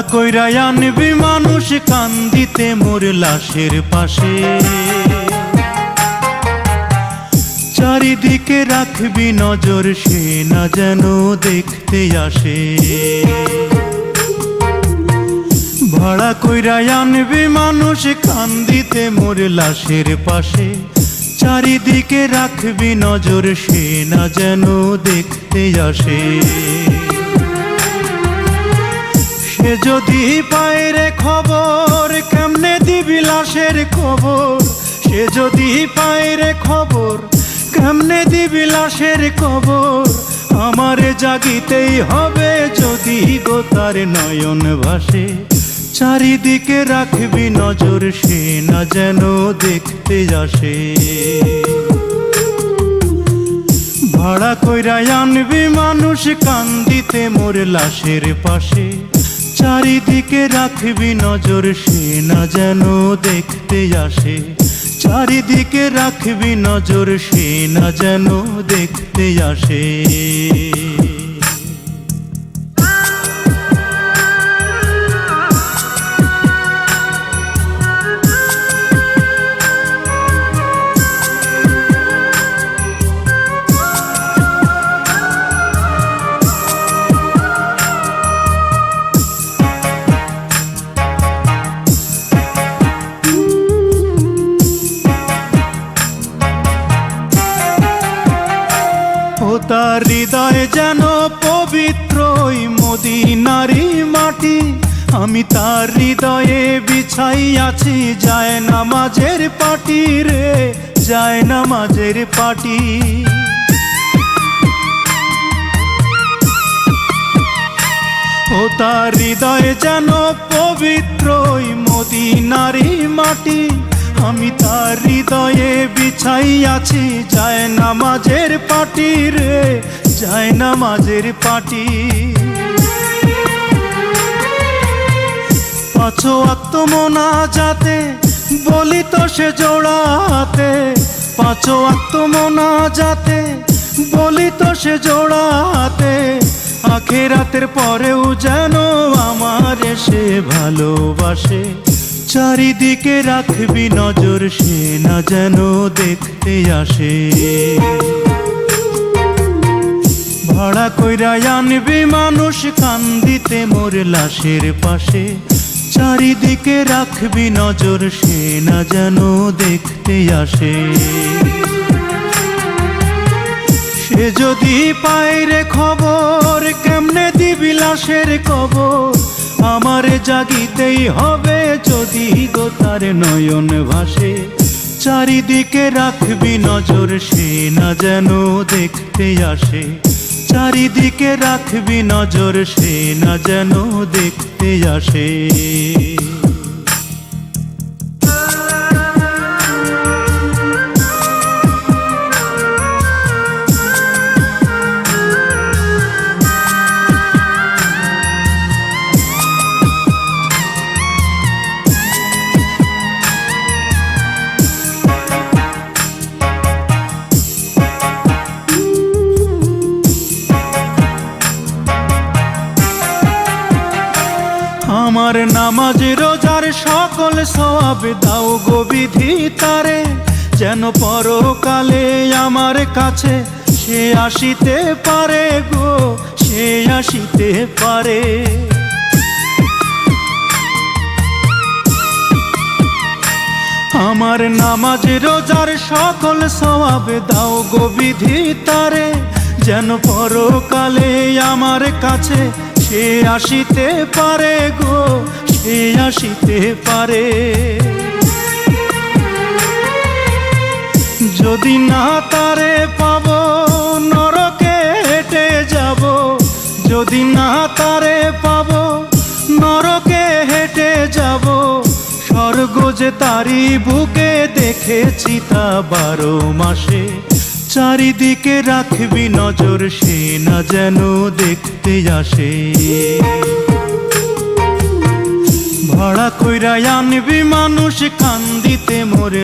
কইরা আনবি মানুষ কান্দিতে মোর লাশের পাশে, চারিদিকে রাখবি নজর সে না যেন দেখতে আসে। ভাড়া কইরা আনবি মানুষ কান্দিতে মোর লাশের পাশে, চারিদিকে রাখবি নজর সে না যেন দেখতে আসে। সে যদি পায় রে খবর কেমনে দিবি লাশের খবর, সে যদি পায় রে খবর কেমনে দিবি লাশের খবর। আমারে জাগিতেই হবে যদি গো তার নয়ন ভাসে, চারিদিকে রাখবি নজর সে না যেন দেখতে আসে। ভাড়া কইরা আনবি মানুষ কান্দিতে মোর লাশের পাশে, চারিদিকে রাখবি নজর সে না যেন দেখতে আসে। চারিদিকে রাখবি নজর সে না যেন দেখতে আসে। তার হৃদয় যেন পবিত্র মদিনারি মাটি, আমি তার হৃদয়ে বিছাই আছি যায় নামাজের পাটি রে, যায় নামাজের পাটি। ও তার হৃদয় যেন পবিত্র মদিনারি মাটি, আমি তার হৃদয়ে বিছাই আছি যায় নামাজের পাটি রে, যায় নামাজের পাটি। পাঁচ ওয়াক্ত মোনাজাতে বলি তো সে জোড়াতে, পাঁচ ওয়াক্ত মোনাজাতে বলি তো সে জোড়াতে। আখিরাতের পরেও যেন আমার সে ভালোবাসে, চারিদিকে রাখবি নজর সে না যেন দেখতে আসে। ভাড়া কইরা আনবি মানুষ কান্দিতে মোর লাশের পাশে, চারিদিকে রাখবি নজর সে না যেন দেখতে আসে। সে যদি পায় রে খবর কেমনে দিবি লাশের খবর। আমারে জাগিতেই হবে যদি গো তার নয়ন ভাসে, চারিদিকে রাখবি নজর সে না যেন দেখতে আসে। চারিদিকে রাখবি নজর সে না যেন দেখতে আসে। আমার নামাজ রোজার সকল সওয়াব দাও গো বিধি তারে, যেন পরকালে আমার কাছে সে আসিতে পারে গো, সে আসিতে পারে। আমার নামাজ রোজার সকল সওয়াব দাও গো বিধি তারে, যেন পরকালে আমার কাছে সে আসিতে পারে গো, সে আসিতে পারে। যদি না তারে পাবো নরকে হেঁটে যাব, যদি না তারে পাবো নরকে হেঁটে যাব। স্বর্গ যে তারি বুকে দেখেছি তা 12 মাসে, চারিদিকে রাখবি নজর সে না যেন দেখতে আসে। ভাড়া কইরা আনবি মানুষ কান্দিতে মোরে